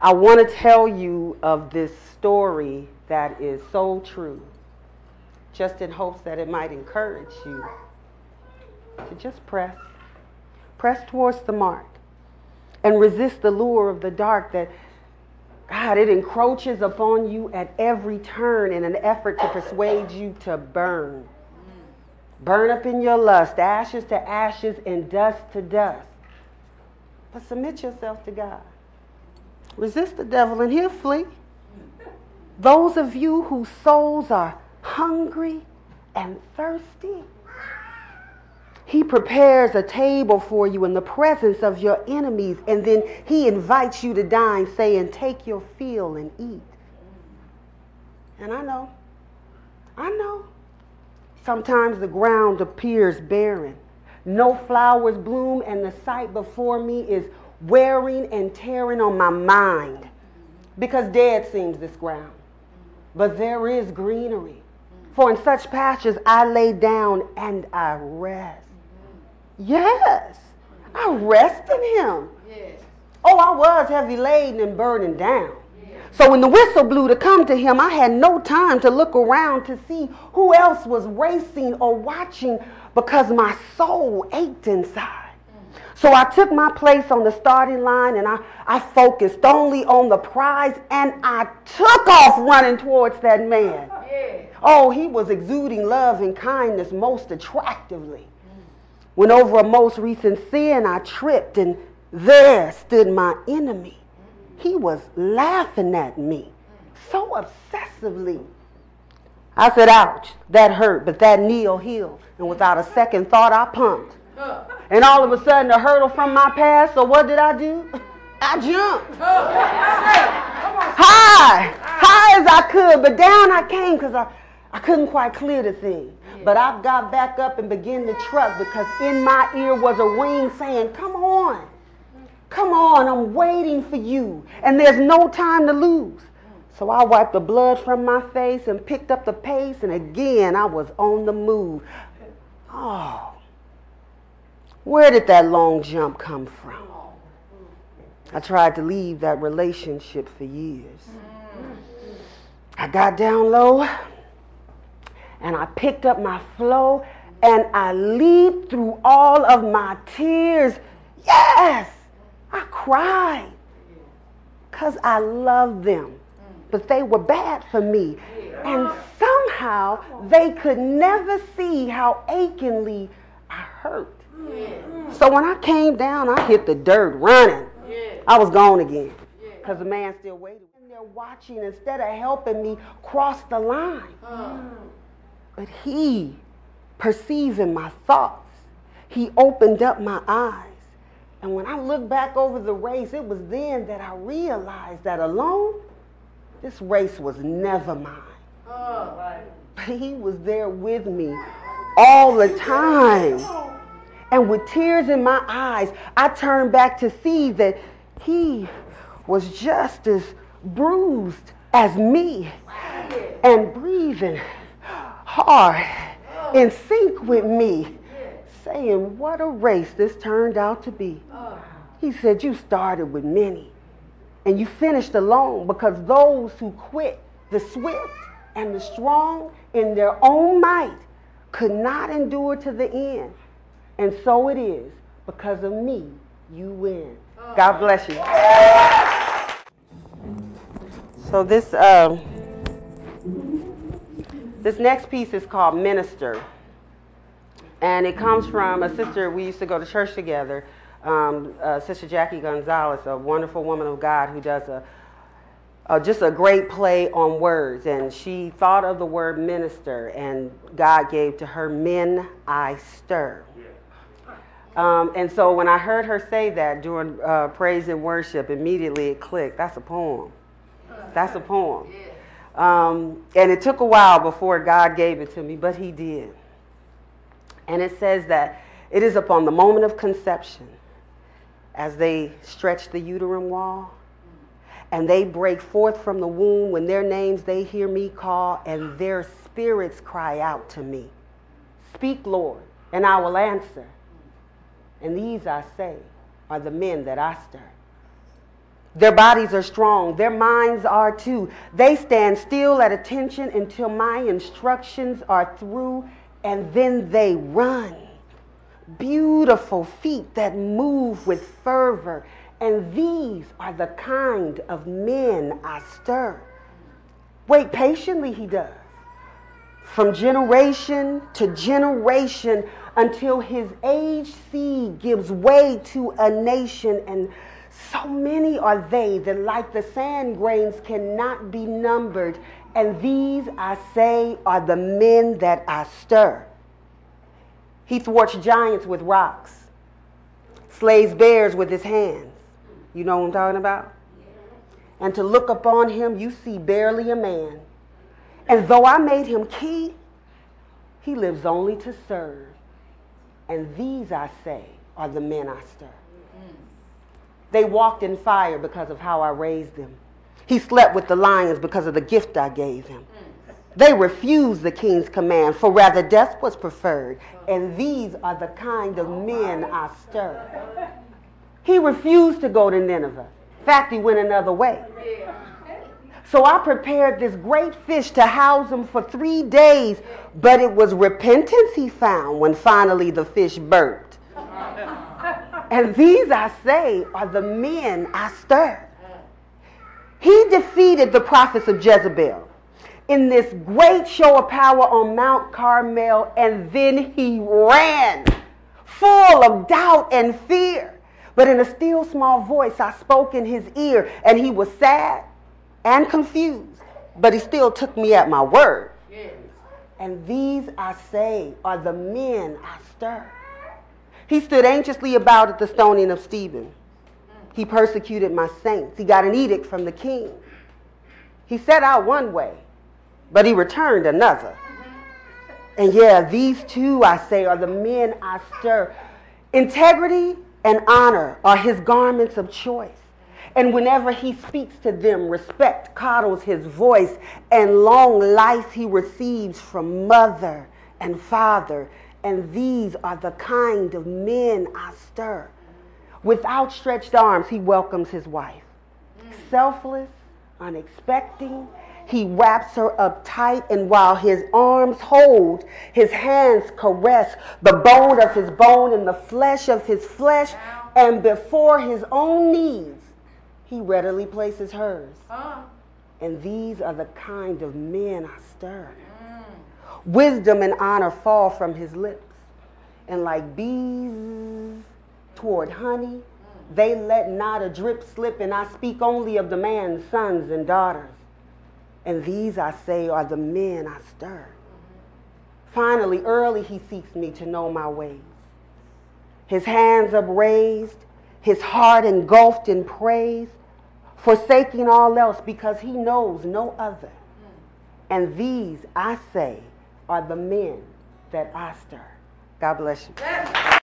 I want to tell you of this story that is so true, just in hopes that it might encourage you to just press towards the mark and resist the lure of the dark that, God, it encroaches upon you at every turn in an effort to persuade you to burn. Burn up in your lust, ashes to ashes and dust to dust. But submit yourself to God. Resist the devil and he'll flee. Those of you whose souls are hungry and thirsty, he prepares a table for you in the presence of your enemies, and then he invites you to dine, saying, take your fill and eat. And I know, sometimes the ground appears barren. No flowers bloom, and the sight before me is wearing and tearing on my mind, because dead seems this ground. But there is greenery. For in such pastures I lay down and I rest. Yes, I rest in him. Oh, I was heavy laden and burdened down. So when the whistle blew to come to him, I had no time to look around to see who else was racing or watching, because my soul ached inside. So I took my place on the starting line, and I focused only on the prize, and I took off running towards that man. Oh, he was exuding love and kindness most attractively. When over a most recent sin I tripped, and there stood my enemy. He was laughing at me so obsessively. I said, ouch, that hurt, but that knee will heal. And without a second thought, I pumped. And all of a sudden, a hurdle from my past, so what did I do? I jumped. High as I could, but down I came because I couldn't quite clear the thing. But I got back up and began to truck, because in my ear was a ring saying, come on, I'm waiting for you, and there's no time to lose. So I wiped the blood from my face and picked up the pace, and again I was on the move. Oh, where did that long jump come from? I tried to leave that relationship for years. I got down low, and I picked up my flow, and I leaped through all of my tears. Yes, I cried because I loved them, but they were bad for me. And somehow they could never see how achingly I hurt. So when I came down, I hit the dirt running. I was gone again, because the man still waited. And they're watching instead of helping me cross the line. But he, perceiving my thoughts, he opened up my eyes. And when I looked back over the race, it was then that I realized that alone, this race was never mine. But he was there with me all the time. And with tears in my eyes, I turned back to see that he was just as bruised as me, and breathing hard in sync with me, saying, what a race this turned out to be. He said, you started with many, and you finished alone, because those who quit, the swift and the strong in their own might, could not endure to the end. And so it is, because of me, you win. God bless you. So this next piece is called Minister. And it comes from a sister, we used to go to church together, Sister Jackie Gonzalez, a wonderful woman of God who does just a great play on words. And she thought of the word minister, and God gave to her, men I stir. And so when I heard her say that during praise and worship, immediately it clicked. That's a poem. That's a poem. And it took a while before God gave it to me, but he did. And it says that it is upon the moment of conception, as they stretch the uterine wall, and they break forth from the womb, when their names they hear me call, and their spirits cry out to me. Speak, Lord, and I will answer. And these I say are the men that I stir. Their bodies are strong. Their minds are too. They stand still at attention until my instructions are through, and then they run. Beautiful feet that move with fervor, and these are the kind of men I stir. Wait patiently, he does, from generation to generation, until his aged seed gives way to a nation. And so many are they that like the sand grains cannot be numbered. And these, I say, are the men that I stir. He thwarts giants with rocks, slays bears with his hands. You know what I'm talking about? And to look upon him, you see barely a man. And though I made him king, he lives only to serve. And these, I say, are the men I stir. They walked in fire because of how I raised them. He slept with the lions because of the gift I gave him. They refused the king's command, for rather death was preferred. And these are the kind of men I stir. He refused to go to Nineveh. In fact, he went another way. So I prepared this great fish to house him for 3 days, but it was repentance he found when finally the fish burped. And these, I say, are the men I stir. He defeated the prophets of Jezebel in this great show of power on Mount Carmel, and then he ran, full of doubt and fear. But in a still small voice I spoke in his ear, and he was sad and confused, but he still took me at my word. Yes. And these, I say, are the men I stir. He stood anxiously about at the stoning of Stephen. He persecuted my saints. He got an edict from the king. He set out one way, but he returned another. And yeah, these two, I say, are the men I stir. Integrity and honor are his garments of choice. And whenever he speaks to them, respect coddles his voice, and long life he receives from mother and father. And these are the kind of men I stir. With outstretched arms, he welcomes his wife. Selfless, unexpecting, he wraps her up tight, and while his arms hold, his hands caress the bone of his bone and the flesh of his flesh, and before his own needs, he readily places hers. And these are the kind of men I stir. Wisdom and honor fall from his lips, and like bees toward honey, they let not a drip slip, and I speak only of the man's sons and daughters. And these, I say, are the men I stir. Finally, early he seeks me to know my ways. His hands upraised, his heart engulfed in praise, forsaking all else because he knows no other. And these, I say, are the men that I stir. God bless you.